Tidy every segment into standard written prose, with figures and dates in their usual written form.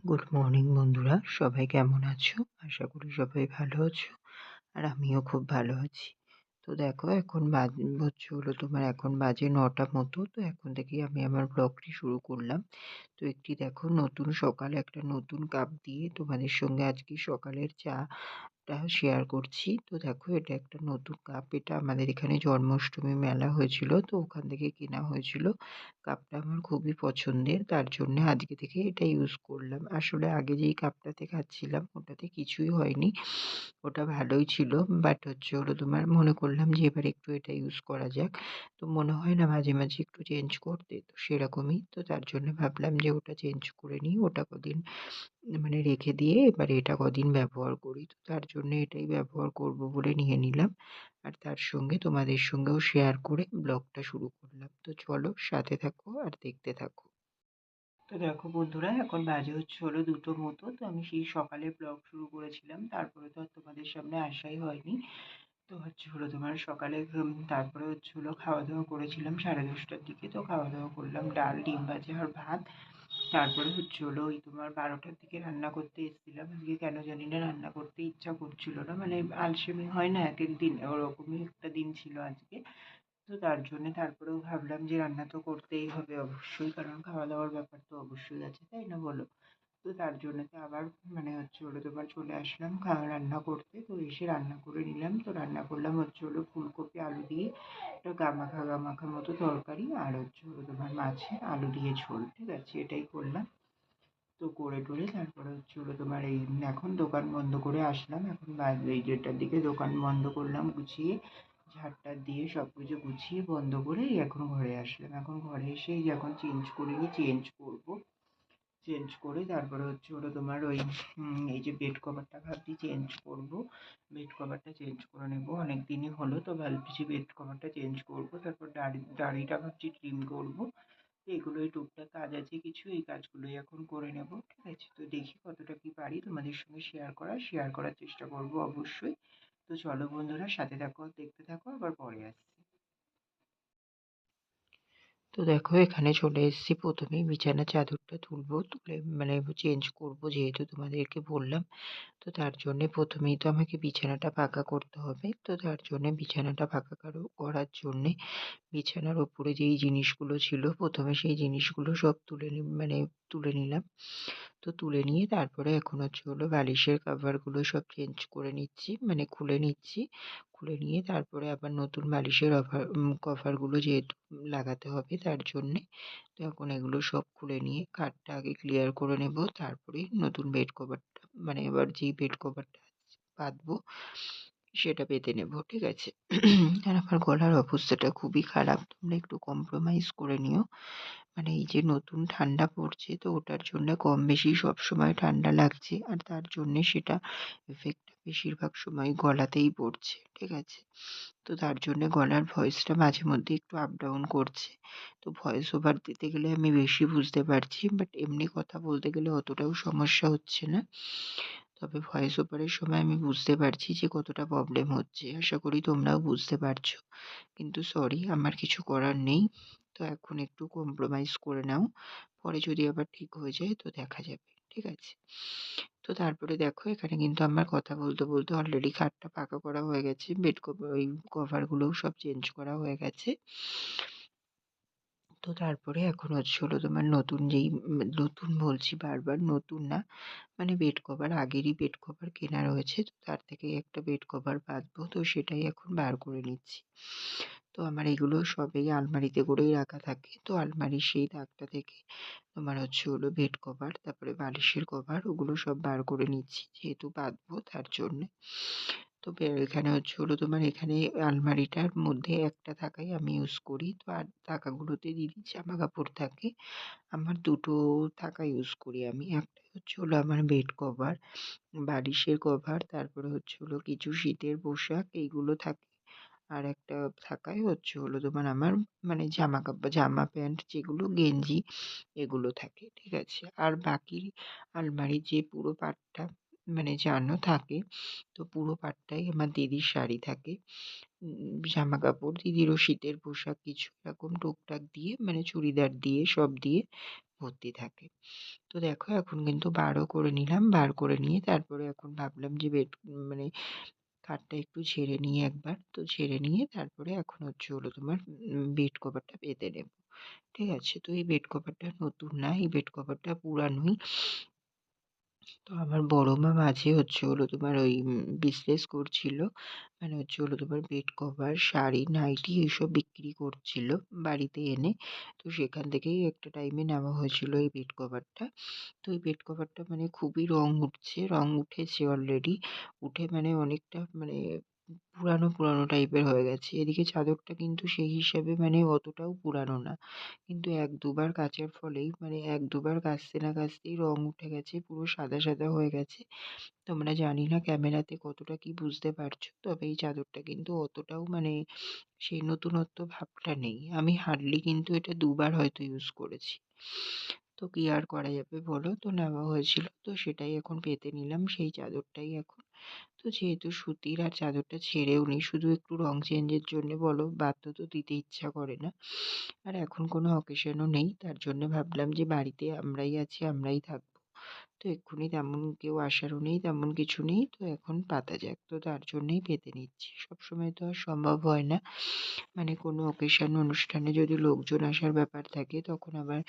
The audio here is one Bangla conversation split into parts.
গুড মর্নিং বন্ধুরা, সবাই কেমন আছো? আশা করি সবাই ভালো আছো। আর আমিও খুব ভালো আছি। তো দেখো, এখন হচ্ছে হলো তোমার এখন বাজে ৯টা মতো। তো এখন থেকেই আমি আমার ব্লগটি শুরু করলাম। তো একটি দেখো, নতুন সকালে একটা নতুন কাপ দিয়ে তোমাদের সঙ্গে আজকে সকালের চাটা শেয়ার করছি। তো দেখো, এটা একটা নতুন কাপ। এটা আমাদের এখানে জন্মাষ্টমী মেলা হয়েছিল, তো ওখান থেকে কেনা হয়েছিল। কাপটা আমার খুবই পছন্দের, তার জন্য আজকে থেকে এটা ইউজ করলাম। আসলে আগে যেই কাপটাতে খাচ্ছিলাম ওটাতে কিছুই হয়নি, ওটা ভালোই ছিল। বাট হচ্ছে হলো তোমার মনে করলাম যে এবার একটু এটা ইউজ করা যাক। তো মনে হয় না মাঝে মাঝে একটু চেঞ্জ করতে, তো সেরকমই। তো তার জন্য ভাবলাম যে ওটা চেঞ্জ করে নিই, ওটা কদিন মানে রেখে দিয়ে এবার এটা কদিন ব্যবহার করি। তো তার জন্য এটাই ব্যবহার করব বলে নিয়ে নিলাম। আর তার সঙ্গে তোমাদের সঙ্গেও শেয়ার করে ব্লগটা শুরু করলাম। তো চলো, সাথে থাকো আর দেখতে থাকো। তো দেখো বন্ধুরা, এখন বাজে হচ্ছে হলো 2টো মতো। তো আমি সেই সকালে ব্লগ শুরু করেছিলাম, তারপরে তো আর তোমাদের সামনে আসাই হয়নি। তো হচ্ছে হলো তোমার সকালে তারপরে হচ্ছে হলো খাওয়া দাওয়া করেছিলাম 10:30টার দিকে। তো খাওয়া দাওয়া করলাম ডাল, ডিম ভাজা আর ভাত। তারপরে হচ্ছে হলো ওই তোমার 12টার দিকে রান্না করতে এসেছিলাম। আজকে কেন জানি না রান্না করতে ইচ্ছা করছিল না, মানে আলসেমি হয় না এক এক দিন, ওরকমই একটা দিন ছিল আজকে। তো তার জন্যে তারপরেও ভাবলাম যে রান্না তো করতেই হবে অবশ্যই, কারণ খাওয়া দাওয়ার ব্যাপার তো অবশ্যই আছে, তাই না বলো? তো তার জন্যে আবার মানে হচ্ছে হলো তোমার চলে আসলাম রান্না করতে। তো এসে রান্না করে নিলাম। তো রান্না করলাম হচ্ছে হলো ফুলকপি আলু দিয়ে একটা গামাখা গামাখা মতো তরকারি, আর হচ্ছে হলো তোমার মাছের আলু দিয়ে ঝোল। ঠিক আছে, এটাই করলাম। তো করে টরে তারপরে হচ্ছে হলো তোমার এই এখন দোকান বন্ধ করে আসলাম। এখন বাজে এই 1:30টার দিকে দোকান বন্ধ করলাম গুছিয়ে, ঝাড়-টাড় দিয়ে সব কিছু গুছিয়ে বন্ধ করে এই এখন ঘরে আসলাম। এখন ঘরে এসে এই যে এখন চেঞ্জ করিনি, চেঞ্জ করব। চেঞ্জ করে তারপরে হচ্ছে হলো তোমার ওই এই যে বেড কভারটা ভাবছি চেঞ্জ করব। বেড কভারটা চেঞ্জ করে নেব, অনেক দিনই হলো, তো ভাবছি বেড কভারটা চেঞ্জ করব। তারপর দাড়িটা ভাবছি ট্রিম করব। তো এগুলোই টুকটাক কাজ আছে কিছু, এই কাজগুলোই এখন করে নেব। ঠিক আছে, তো দেখি কতটা কি পারি তোমাদের সঙ্গে শেয়ার করার চেষ্টা করব অবশ্যই। তো চলো বন্ধুরা, সাথে থাকো, দেখতে থাকো, আবার পরে আসছি। তো দেখো, এখানে চলে এসেছি। প্রথমেই বিছানার চাদরটা তুলবো, তুলে মানে চেঞ্জ করব, যেহেতু তোমাদেরকে বললাম। তো তার জন্যে প্রথমেই তো আমাকে বিছানাটা পাকা করতে হবে। তো তার জন্যে বিছানাটা পাকা করার জন্যে বিছানার ওপরে যেই জিনিসগুলো ছিল প্রথমে সেই জিনিসগুলো সব তুলে নিলাম। তো তুলে নিয়ে তারপরে এখন হচ্ছে হলো বালিশের কভারগুলো সব চেঞ্জ করে নিচ্ছি, মানে খুলে নিচ্ছি। খুলে নিয়ে তারপরে আবার নতুন বালিশের কভারগুলো যেহেতু লাগাতে হবে তার জন্যে। তো এখন এগুলো সব খুলে নিয়ে খাটটা আগে ক্লিয়ার করে নেব, তারপরেই নতুন বেড কভারটা মানে এবার যেই বেড কভারটা পাতবো সেটা পেতে নেব। ঠিক আছে? আর আমার গলার অবস্থাটা খুবই খারাপ, তোমরা একটু কম্প্রোমাইজ করে নিও। মানে এই যে নতুন ঠান্ডা পড়ছে, তো ওটার জন্য কম বেশি সবসময় ঠান্ডা লাগছে, আর তার জন্যে সেটা এফেক্টটা বেশিরভাগ সময় গলাতেই পড়ছে। ঠিক আছে? তো তার জন্যে গলার ভয়েসটা মাঝে মধ্যে একটু আপ ডাউন করছে। তো ভয়েস ওভার দিতে গেলে আমি বেশি বুঝতে পারছি, বাট এমনি কথা বলতে গেলে অতটাও সমস্যা হচ্ছে না। তবে ভয়েস ওভারের সময় আমি বুঝতে পারছি যে কতটা প্রবলেম হচ্ছে। আশা করি তোমরাও বুঝতে পারছো। কিন্তু সরি, আমার কিছু করার নেই। তো এখন একটু কম্প্রোমাইজ করে নাও। পরে যদি আবার ঠিক হয়ে যায় তো দেখা যাবে। ঠিক আছে? তো তারপরে দেখো, এখানে কিন্তু আমার কথা বলতে বলতে অলরেডি খাটটা পাকা করা হয়ে গেছে। বেড কভার ওই কভারগুলোও সব চেঞ্জ করা হয়ে গেছে। তো তারপরে এখন হচ্ছে হলো তোমার নতুন যেই নতুন বলছি বারবার, নতুন না, মানে বেড কভার আগেরই বেড কভার কেনা রয়েছে। তো তার থেকেই একটা বেড কভার পাতবো, তো সেটাই এখন বার করে নিচ্ছি। তো আমার এগুলো সবই আলমারিতে করেই রাখা থাকে। তো আলমারির সেই তাকটা থেকে তোমার হচ্ছে হলো বেড কভার, তারপরে বালিশের কভার, ওগুলো সব বার করে নিচ্ছি যেহেতু পাতবো তার জন্যে। তো এখানে হচ্ছে হলো তোমার এখানে আলমারিটার মধ্যে একটা তাকাই আমি ইউজ করি। তো আর তাকাগুলোতে দিদির জামা কাপড় থাকে। আমার 2টো তাকা ইউজ করি আমি। একটা হচ্ছে হলো আমার বেড কভার, বালিশের কভার, তারপরে হচ্ছে হলো কিছু শীতের পোশাক এইগুলো থাকে। আর একটা থাকায় হচ্ছে হলো তোমার আমার মানে জামা প্যান্ট যেগুলো গেঞ্জি এগুলো থাকে। ঠিক আছে? আর বাকি আলমারির যে পুরো পাটটা মানে জানো থাকে। তো পুরো পাটটাই আমার দিদির শাড়ি থাকে। জামাকাপড় দিদিরও শীতের পোশাক কিছু এরকম টুকটাক দিয়ে মানে চুড়িদার দিয়ে সব দিয়ে ভর্তি থাকে। তো দেখো এখন কিন্তু বারও করে নিলাম। বার করে নিয়ে তারপরে এখন ভাবলাম যে মানে খাটটা একটু ঝেড়ে নিই একবার। তো ঝেড়ে নিয়ে তারপরে এখন হলো তোমার বেড কভারটা পেতে নেব। ঠিক আছে? তো এই বেড কভারটা নতুন না, এই বেড কভারটা পুরানোই। তো আমার বড় মা মাঝে তোমার ওই বিজনেস করছিল। মানে তোমার বেড কভার, শাড়ি, নাইটি এসব বিক্রি করছিল বাড়িতে এনে। তো সেখান থেকেই একটা টাইমে নেওয়া হয়েছিল এই বেড কভারটা। তো এই বেড কভারটা মানে খুবই রং উঠছে, রং উঠেছে অলরেডি। উঠে মানে অনেকটা মানে পুরানো, পুরানো টাইপের হয়ে গেছে। এদিকে চাদরটা কিন্তু সেই হিসাবে মানে অতটাও পুরানো না। কিন্তু ১-২ বার কাচার ফলেই মানে ১-২ বার কাচতে না কাচতেই রং উঠে গেছে, পুরো সাদা, সাদা হয়ে গেছে। তোমরা জানি না ক্যামেরাতে কতটা কি বুঝতে পারছো। তবে এই চাদরটা কিন্তু অতটাও মানে সেই নতুনত্ব ভাবটা নেই। আমি হার্ডলি কিন্তু এটা ২ বার হয়তো ইউজ করেছি। তো কি আর করা যাবে বলো? তো নেওয়া হয়েছিল। তো সেটাই এখন পেতে নিলাম সেই চাদরটাই এখন। তো যেহেতু সুতির আর চাদরটা ছেড়েও নি, শুধু একটু রং চেঞ্জের জন্যে বলো, বাধ্য তো দিতে ইচ্ছা করে না। আর এখন কোনো অকেশনও নেই। তার জন্য ভাবলাম যে বাড়িতে আমরাই আছি, আমরাই থাকবো। তো এক্ষুনি তেমন কেউ আসারও নেই, তেমন কিছু নেই। তো এখন পাতা যাক। তো তার জন্যেই পেতে নিচ্ছি। সবসময় তো আর সম্ভব হয় না। মানে কোনো অকেশন অনুষ্ঠানে যদি লোকজন আসার ব্যাপার থাকে তখন আবার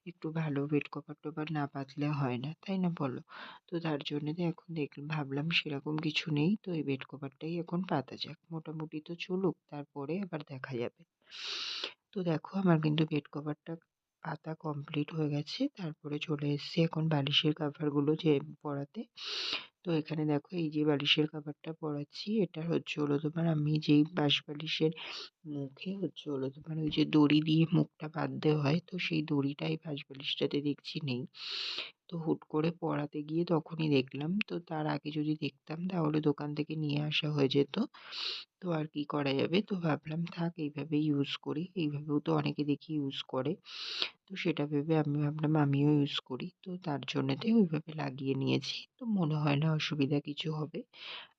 একটু ভালো বেড কভার-টভার না পাতলে হয় না। তাই না বলো? তো তার জন্যে তো এখন ভাবলাম সেরকম কিছু নেই। তো এই বেড কভারটাই এখন পাতা যাক। মোটামুটি তো চলুক, তারপরে আবার দেখা যাবে। তো দেখো আমার কিন্তু বেড কভারটা পাতা কমপ্লিট হয়ে গেছে। তারপরে চলে এসেছি এখন বালিশের কভারগুলো যে পরাতে। তো এখানে দেখো এই যে বালিশের কভারটা পরাচ্ছি, এটা তোমার আমি যেই বালিশের মুখে তোমার ওই যে দড়ি দিয়ে মুখটা বাঁধতে হয়, তো সেই দড়িটা এই বালিশটাতে দেখছি নেই। তো হুট করে পরাতে গিয়ে তখনই দেখলাম। তো তার আগে যদি দেখতাম তাহলে দোকান থেকে নিয়ে আসা হয়ে যেত। তো আর কি করা যাবে? তো ভাবলাম থাক এইভাবেই ইউজ করি। এইভাবেও তো অনেকে দেখি ইউজ করে। তো সেটা ভেবে আমি ভাবলাম আমিও ইউজ করি। তো তার জন্যেতে ওইভাবে লাগিয়ে নিয়েছি। তো মনে হয় না অসুবিধা কিছু হবে।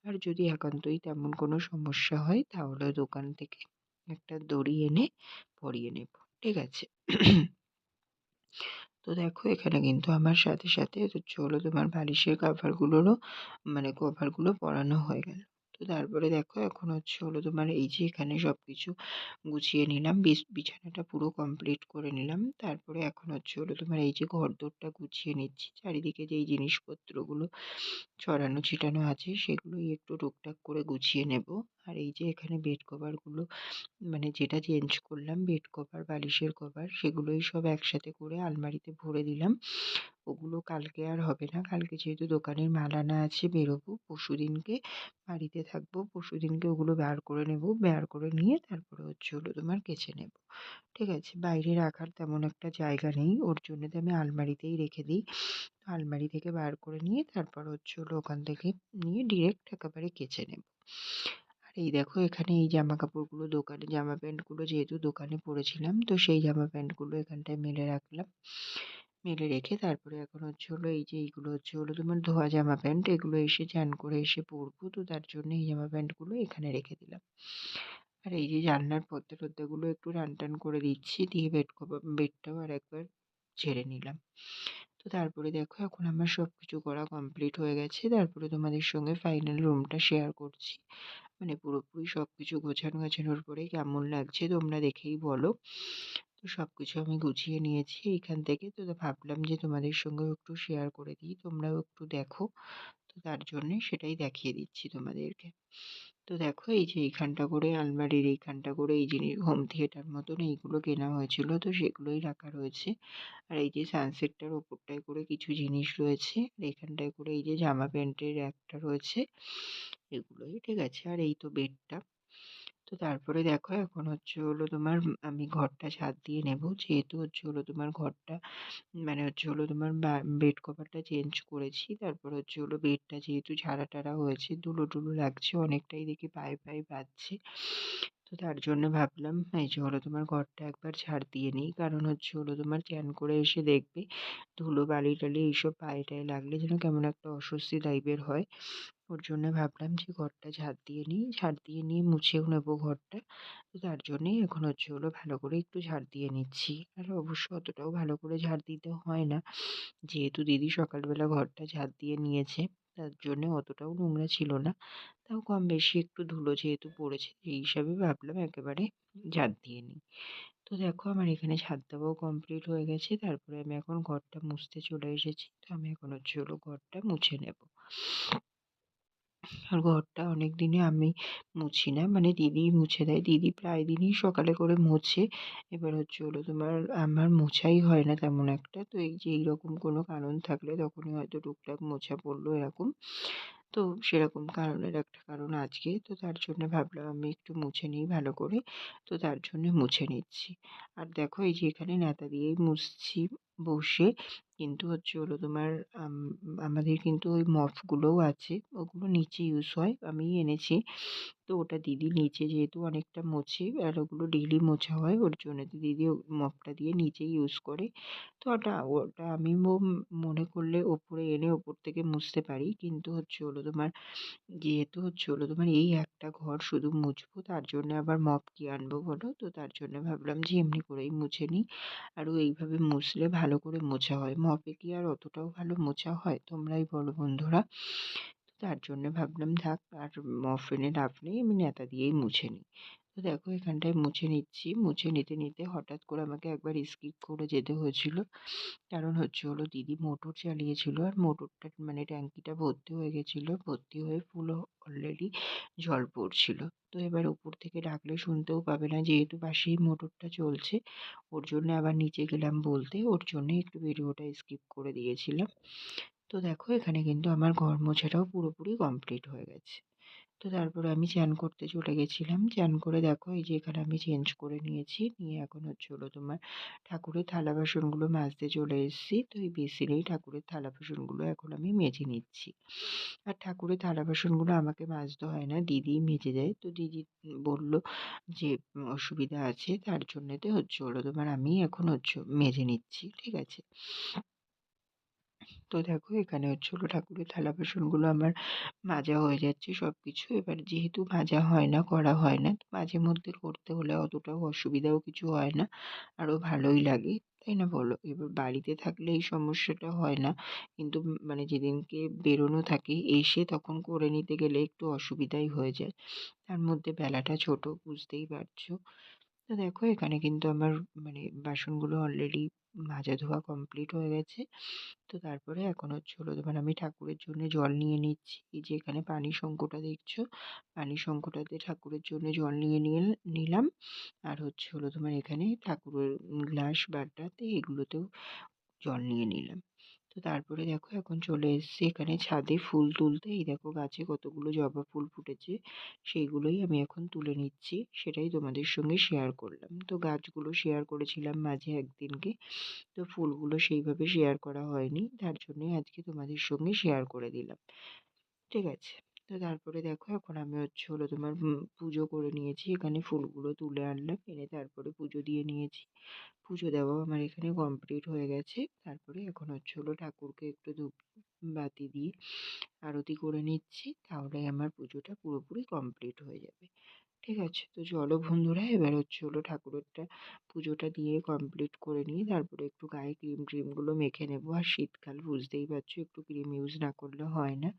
আর যদি একান্তই তেমন কোনো সমস্যা হয় তাহলে দোকান থেকে একটা দড়ি এনে পরিয়ে নেব। ঠিক আছে? তো দেখো এখানে কিন্তু আমার সাথে, সাথে তোমার বালিশের কভারগুলোরও মানে কভারগুলো পরানো হয়ে গেল। তো তারপরে দেখো এখন তোমার এই যে এখানে সবকিছু গুছিয়ে নিলাম। বিছানাটা পুরো কমপ্লিট করে নিলাম। তারপরে এখন তোমার এই যে ঘরদোরটা গুছিয়ে নিচ্ছি। চারিদিকে যেই জিনিসপত্রগুলো ছড়ানো ছিটানো আছে সেগুলোই একটু টুকটাক করে গুছিয়ে নেব। আর এই যে এখানে বেড কভারগুলো মানে যেটা চেঞ্জ করলাম বেড কভার, বালিশের কভার সেগুলোই সব একসাথে করে আলমারিতে ভরে দিলাম। ওগুলো কালকে আর হবে না। কালকে যেহেতু দোকানের মাল আনা আছে বেরোবো। পরশুদিনকে বাড়িতে থাকবো। পরশুদিনকে ওগুলো বার করে নেব। বার করে নিয়ে তারপরে তোমার কেচে নেব। ঠিক আছে? বাইরে রাখার তেমন একটা জায়গা নেই। ওর জন্যে আমি আলমারিতেই রেখে দিই। তো আলমারি থেকে বার করে নিয়ে তারপর ওখান থেকে নিয়ে ডিরেক্ট একেবারে কেচে নেব। আর এই দেখো এখানে এই জামাকাপড়গুলো দোকানে জামা প্যান্টগুলো যেহেতু দোকানে পরেছিলাম তো সেই জামা প্যান্টগুলো এখানটায় মেলে রাখলাম। মেলে রেখে তারপরে এখন এই যে এইগুলো তোমার ধোয়া জামা প্যান্ট এগুলো এসে চান করে এসে পরবো। তো তার জন্য এই জামা প্যান্টগুলো এখানে রেখে দিলাম। আর এই যে জানলার পর্দা-টর্দাগুলো একটু টান করে দিচ্ছি। দিয়ে বেডটাও আরেকবার ঝেড়ে নিলাম। তো তারপরে দেখো এখন আমার সবকিছু করা কমপ্লিট হয়ে গেছে। তারপরে তোমাদের সঙ্গে ফাইনাল রুমটা শেয়ার করছি। মানে পুরোপুরি সবকিছু গোছানোর পরে কেমন লাগছে তোমরা দেখেই বলো। তো সবকিছু আমি গুছিয়ে নিয়েছি এইখান থেকে। তো ভাবলাম যে তোমাদের সঙ্গেও একটু শেয়ার করে দিই। তোমরাও একটু দেখো। তো তার জন্যে সেটাই দেখিয়ে দিচ্ছি তোমাদেরকে। তো দেখো এই যে এইখানটা করে আলমারির এইখানটা করে এই হোম থিয়েটার মতন এইগুলো কেনা হয়েছিল। তো সেগুলোই রাখা রয়েছে। আর এই যে সানসেটটার ওপরটায় করে কিছু জিনিস রয়েছে। আর এখানটায় করে এই যে জামা প্যান্টের একটা রয়েছে। এগুলোই ঠিক আছে। আর এই তো বেডটা। তো তারপরে দেখো এখন তোমার আমি ঘরটা ঝাঁট দিয়ে নেব। যেহেতু তোমার ঘরটা মানে তোমার বেড কভারটা চেঞ্জ করেছি। তারপর বেডটা যেহেতু ঝাড়া-টাড়া হয়েছে, ধুলো-টুলো লাগছে অনেকটাই দেখি পায়ে, পায়ে বাজছে। তো তার জন্য ভাবলাম এই যে হলো তোমার ঘরটা একবার ঝাড় দিয়ে নিই। কারণ হচ্ছে হলো তোমার চ্যান করে এসে দেখবে ধুলো বালি-টালি এইসব পায়ে-টায়ে লাগলে যেন কেমন একটা অস্বস্তি টাইপের হয়। ওর জন্য ভাবলাম যে ঘরটা ঝাড় দিয়ে নিই। ঝাড় দিয়ে নিয়ে মুছেও নেবো ঘরটা। তো তার জন্যেই এখন হচ্ছে হলো ভালো করে একটু ঝাড় দিয়ে নিচ্ছি। আর অবশ্য অতটাও ভালো করে ঝাড় দিতে হয় না। যেহেতু দিদি সকালবেলা ঘরটা ঝাড় দিয়ে নিয়েছে, তার জন্যে অতটাও নোংরা ছিল না। তাও কম বেশি একটু ধুলো যেহেতু পড়েছে, সেই হিসাবে ভাবলাম একেবারে ঝাড় দিয়ে নিই। তো দেখো আমার এখানে ছাদ দেওয়াও কমপ্লিট হয়ে গেছে। তারপরে আমি এখন ঘরটা মুছতে চলে এসেছি। তো আমি এখন হচ্ছে হলো ঘরটা মুছে নেব। আর ঘরটা অনেক দিনে আমি মুছি না, মানে দিদিই মুছে দেয়। দিদি প্রায় দিনই সকালে করে মোছে। এবার হচ্ছে হলো তোমার আমার মোছাই হয় না তেমন একটা। তো এই যে এইরকম কোনো কারণ থাকলে তখনই হয়তো টুকটাক মোছা পড়লো এরকম। তো সেরকম কারণের একটা কারণ আজকে। তো তার জন্য ভাবলাম আমি একটু মুছে নিই ভালো করে। তো তার জন্যে মুছে নিচ্ছি। আর দেখো এই যে এখানে ন্যাতা দিয়েই মুছছি বসে। কিন্তু হচ্ছে হলো তোমার আম আমাদের কিন্তু ওই মপগুলোও আছে। ওগুলো নিচে ইউজ হয়। আমিই এনেছি। তো ওটা দিদি নিচে যেহেতু অনেকটা মোছে আর ওগুলো ডেইলি মোছা হয়, ওর জন্য তো দিদি মপটা দিয়ে নিচেই ইউজ করে। তো ওটা আমি মনে করলে ওপরে এনে ওপর থেকে মুছতে পারি। কিন্তু হচ্ছে হলো তোমার যেহেতু হচ্ছে হলো তোমার এই একটা ঘর শুধু মুছবো, তার জন্য আবার মপ কি আনবো বলো? তো তার জন্য ভাবলাম যে এমনি করেই মুছে নিই। আরও এইভাবে মুছলে ভালো করে মোছা হয়। মপে কি আর অতটাও ভালো মোছা হয়? তোমরাই বলো বন্ধুরা। তো তার জন্য ভাবলাম থাক আর মপ এনে লাভ নেই, আমি ন্যাতা দিয়েই মুছে নিই। তো দেখো এখানটায় মুছে নিচ্ছি। মুছে নিতে নিতে হঠাৎ করে আমাকে একবার স্কিপ করে যেতে হয়েছিল। কারণ হচ্ছে হলো দিদি মোটর চালিয়েছিল আর মোটরটা মানে ট্যাঙ্কিটা ভর্তি হয়ে গেছিল। ভর্তি হয়ে ফুল অলরেডি জল পড়ছিল। তো এবার উপর থেকে ডাকলে শুনতেও পাবে না, যেহেতু পাশেই মোটরটা চলছে। ওর জন্য আবার নিচে গেলাম বলতে, ওর জন্যই একটু ভিডিওটা স্কিপ করে দিয়েছিলাম। তো দেখো এখানে কিন্তু আমার ঘর মোছাটাও পুরোপুরি কমপ্লিট হয়ে গেছে। তো তারপরে আমি চান করতে চলে গেছিলাম। চান করে দেখো এই যে এখানে আমি চেঞ্জ করে নিয়েছি। নিয়ে এখন হচ্ছে হলো তোমার ঠাকুরের থালা বাসনগুলো মাজতে চলে এসেছি। তো এই বেসিনেই ঠাকুরের থালা বাসনগুলো এখন আমি মেজে নিচ্ছি। আর ঠাকুরের থালা বাসনগুলো আমাকে মাজতে হয় না, দিদিই মেজে দেয়। তো দিদি বলল যে অসুবিধা আছে, তার জন্যেতে হচ্ছে হলো তোমার আমি এখন হচ্ছে মেজে নিচ্ছি। ঠিক আছে? তো দেখো এখানে হচ্ছে হলো ঠাকুরের থালা বাসনগুলো আমার মাজা হয়ে যাচ্ছে সবকিছু। এবার যেহেতু মাজা হয় না, করা হয় না, তো মাঝে মধ্যে করতে হলে অতটাও অসুবিধাও কিছু হয় না। আরও ভালোই লাগে। তাই না বলো? এবার বাড়িতে থাকলে এই সমস্যাটা হয় না। কিন্তু মানে যেদিনকে বেরোনো থাকে এসে তখন করে নিতে গেলে একটু অসুবিধাই হয়ে যায়। তার মধ্যে বেলাটা ছোট, বুঝতেই পারছো। তো দেখো এখানে কিন্তু আমার মানে বাসনগুলো অলরেডি মাজা ধোয়া কমপ্লিট হয়ে গেছে। তো তারপরে এখন হচ্ছে হলো তোমার আমি ঠাকুরের জন্য জল নিয়ে নিচ্ছি। এই যে এখানে পানির সংকোটা দেখছো, পানির সংকোটাতে ঠাকুরের জন্য জল নিয়ে নিলাম। আর হচ্ছে হলো তোমার এখানে ঠাকুরের গ্লাস বাটাতে এগুলোতেও জল নিয়ে নিলাম। তো তারপরে দেখো এখন চলে এসেছি এখানে ছাদে ফুল তুলতে। এই দেখো গাছে কতগুলো জবা ফুল ফুটেছে, সেইগুলোই আমি এখন তুলে নিচ্ছি। সেটাই তোমাদের সঙ্গে শেয়ার করলাম। তো গাছগুলো শেয়ার করেছিলাম মাঝে একদিনকে। তো ফুলগুলো সেইভাবে শেয়ার করা হয়নি, তার জন্যই আজকে তোমাদের সঙ্গে শেয়ার করে দিলাম। ঠিক আছে? তো তারপরে দেখো এখন আমি হচ্ছে হলো তোমার পুজো করে নিয়েছি। এখানে ফুলগুলো তুলে আনলাম, এনে তারপরে পুজো দিয়ে নিয়েছি। পুজো দেওয়াও আমার এখানে কমপ্লিট হয়ে গেছে। তারপরে এখন হচ্ছে হলো ঠাকুরকে একটু ধূপ বাতি দিয়ে আরতি করে নিচ্ছি। তাহলেই আমার পুজোটা পুরোপুরি কমপ্লিট হয়ে যাবে। ঠিক আছে? তো চলো বন্ধুরা এবার হচ্ছে হলো ঠাকুরেরটা পুজোটা দিয়ে কমপ্লিট করে নিয়ে তারপরে একটু গায়ে ক্রিমগুলো মেখে নেবো। আর শীতকাল বুঝতেই পারছো, একটু ক্রিম ইউজ না করলে হয় না।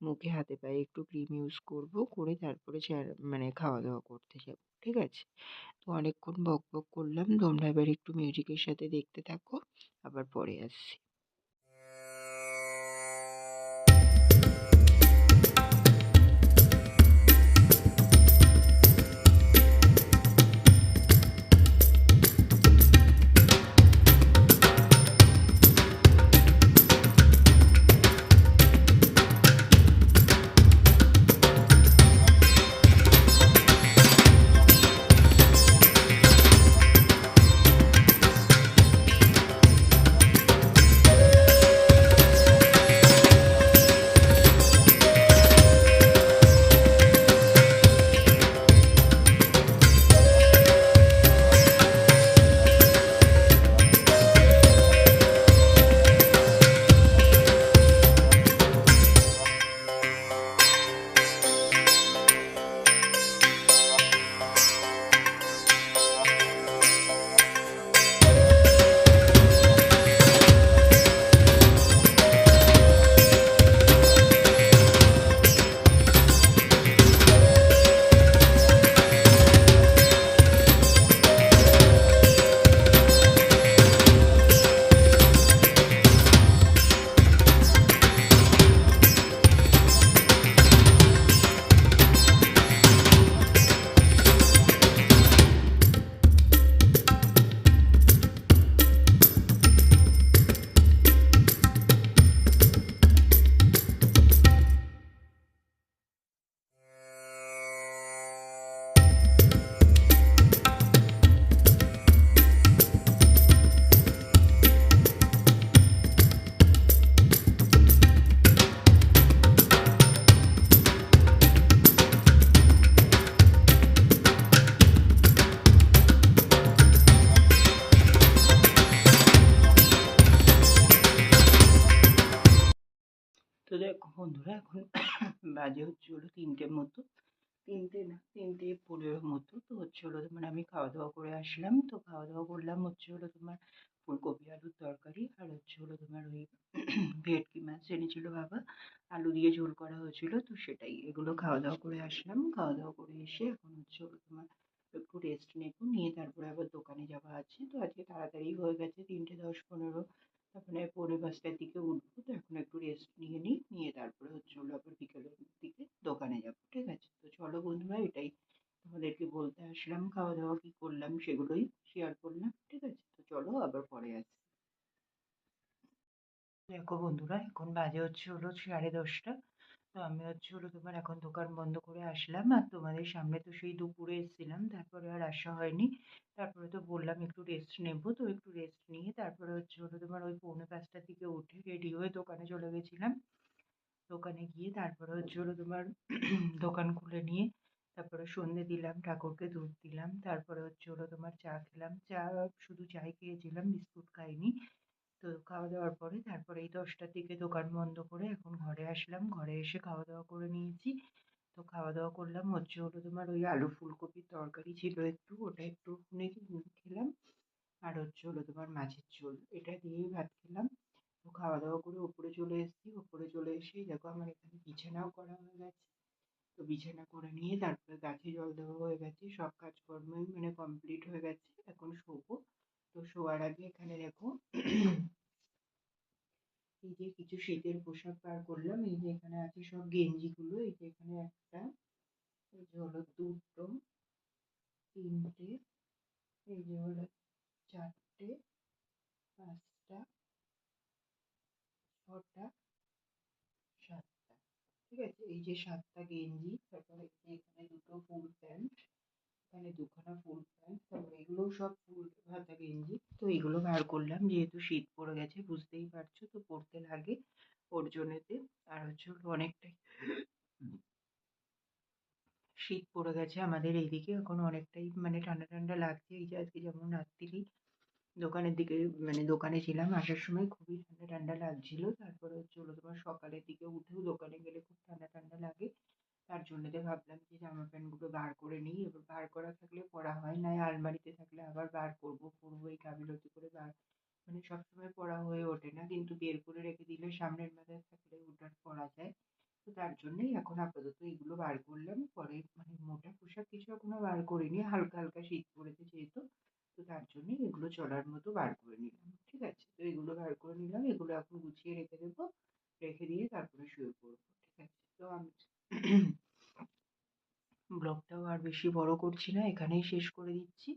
মুখে হাতে পায়ে একটু ক্রিম ইউজ করবো, করে তারপরে মানে খাওয়া দাওয়া করতে যাবো। ঠিক আছে? তো অনেকক্ষণ বকবক করলাম। তোমরা এবার একটু মিউজিকের সাথে দেখতে থাকো। আবার পরে আসছি। তো দেখো বন্ধুরা, এখন বাজে হচ্ছে হলো ৩টের মতো, ৩টে না ৩টে ১৫ মতো। তো হচ্ছে হলো তোমার আমি খাওয়া দাওয়া করে আসলাম। তো খাওয়া দাওয়া করলাম হচ্ছে হলো তোমার ফুলকপি আলুর তরকারি, আর হচ্ছে হলো তোমার ওই ভেটকি মাছ এনেছিল বাবা, আলু দিয়ে ঝোল করা হয়েছিল, তো সেটাই। এগুলো খাওয়া দাওয়া করে আসলাম। খাওয়া দাওয়া করে এসে এখন হচ্ছে হলো তোমার একটু রেস্ট নেব, নিয়ে তারপরে আবার দোকানে যাওয়া আছে। তো আজকে তাড়াতাড়ি হয়ে গেছে, ৩টে ১০ ১৫, তারপরে ৪:45টার দিকে উঠবো। তো এখন একটু রেস্ট নিয়ে নিই, নিয়ে তারপরে হচ্ছে হলো আবার বিকেলের দিকে দোকানে যাবো, ঠিক আছে? তো চলো বন্ধুরা, এটাই তোমাদেরকে বলতে আসলাম। খাওয়া দাওয়া কি করলাম সেগুলোই শেয়ার করলাম, ঠিক আছে? তো চলো আবার পরে আসছি। দেখো বন্ধুরা, এখন বাজে হচ্ছে হলো 10:30। তো আমি হচ্ছে হলো তোমার এখন দোকান বন্ধ করে আসলাম, আর তোমাদের সামনে তো সেই দুপুরে এসেছিলাম, তারপরে আর আসা হয়নি। তারপরে তো বললাম একটু রেস্ট নেবো, তো একটু রেস্ট নিয়ে তারপরে হচ্ছে হলো তোমার ওই 4:45টার দিকে উঠে রেডি হয়ে দোকানে চলে গেছিলাম। দোকানে গিয়ে তারপরে হচ্ছে হলো তোমার দোকান খুলে নিয়ে তারপরে সন্ধে দিলাম, ঠাকুরকে ধূপ দিলাম, তারপরে হচ্ছে হলো তোমার চা খেলাম। চা শুধু চাই খেয়েছিলাম, বিস্কুট খাইনি। তো খাওয়া দাওয়ার পরে তারপরে এই 10টার দিকে দোকান বন্ধ করে এখন ঘরে আসলাম। ঘরে এসে খাওয়া দাওয়া করে নিয়েছি। তো খাওয়া দাওয়া করলাম হচ্ছে হলো তোমার ওই আলু ফুলকপির তরকারি ছিল একটু, ওটা একটুখানি খেলাম। আর হচ্ছে হলো তোমার মাছের ঝোল, এটা দিয়েই ভাত খেলাম। তো খাওয়া দাওয়া করে উপরে চলে এসেছি। উপরে চলে এসেই দেখো আমার এখানে বিছানাও করা হয়ে গেছে। তো বিছানা করে নিয়ে তারপরে গাছে জল দেওয়া হয়ে গেছে, সব কাজকর্মই মানে কমপ্লিট হয়ে গেছে, এখন শোবো। তো শোয়ার আগে এখানে দেখো এই যে কিছু শীতের পোশাক বার করলাম। এই যে এখানে আছে সব গেঞ্জিগুলো, এই যে এখানে একটা, এই যে হলো দুটো, তিনটে, এই যে হলো চারটে, পাঁচটা, ছটা, সাতটা, ঠিক আছে? এই যে 7টা গেঞ্জি, তারপরে এই যে এখানে দুটো ফুল প্যান্ট, এখানে দুখানা ফুল প্যান্ট, তারপরে এগুলো সব ফুল হাতা গেঞ্জি। তো এগুলো বার করলাম, যেহেতু শীত পড়ে গেছে বুঝতেই পারছো, তো পরতে লাগে ওর জন্যেতে। আর হচ্ছে হলো অনেকটাই শীত পড়ে গেছে আমাদের এইদিকে, এখন অনেকটাই মানে ঠান্ডা ঠান্ডা লাগছে। এই যে আজকে যেমন রাত্রিরে দোকানের দিকে মানে দোকানে ছিলাম, আসার সময় খুবই ঠান্ডা ঠান্ডা লাগছিল। তারপরে হচ্ছে হলো তোমার সকালের দিকে উঠেও দোকানে গেলে খুব ঠান্ডা ঠান্ডা লাগে। তার জন্যতে ভাবলাম যে জামা প্যান্টগুলো বার করে নিই, এবার বার করা থাকলে পরা হয়, নয় আলমারিতে থাকলে আবার বার করবো পরবো, এই গাফিলতি করে বার মানে সবসময় পরা হয়ে ওঠে না, কিন্তু বের করে রেখে দিলে সামনের মাথায় থাকলে ওটা পরা যায়। তো তার জন্যই এখন আপাতত এগুলো বার করলাম। পরে মানে মোটা পোশাক কিছু এখনো বার করিনি, হালকা হালকা শীত পড়েছে যেহেতু, তো তার জন্যই এগুলো চলার মতো বার করে নিলাম, ঠিক আছে? তো এগুলো বার করে নিলাম, এগুলো এখন গুছিয়ে রেখে দেবো, রেখে দিয়ে তারপরে শুয়ে পড়বো, ঠিক আছে? তো আমি ব্লগটাও আর বেশি বড় করছি না, এখানেই শেষ করে দিচ্ছি।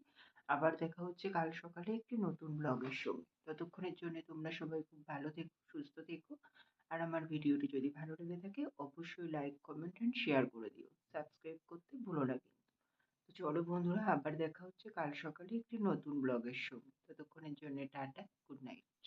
আবার দেখা হচ্ছে কাল সকালে একটি নতুন ব্লগের সঙ্গে। ততক্ষণের জন্য তোমরা সবাই খুব ভালো থেকো, সুস্থ থেকো। আর আমার ভিডিওটি যদি ভালো লেগে থাকে অবশ্যই লাইক, কমেন্ট অ্যান্ড শেয়ার করে দিও। সাবস্ক্রাইব করতে ভুলো না কিন্তু। তো চলো বন্ধুরা, আবার দেখা হচ্ছে কাল সকালে একটি নতুন ব্লগের সঙ্গে। ততক্ষণের জন্য টাটা, গুড নাইট।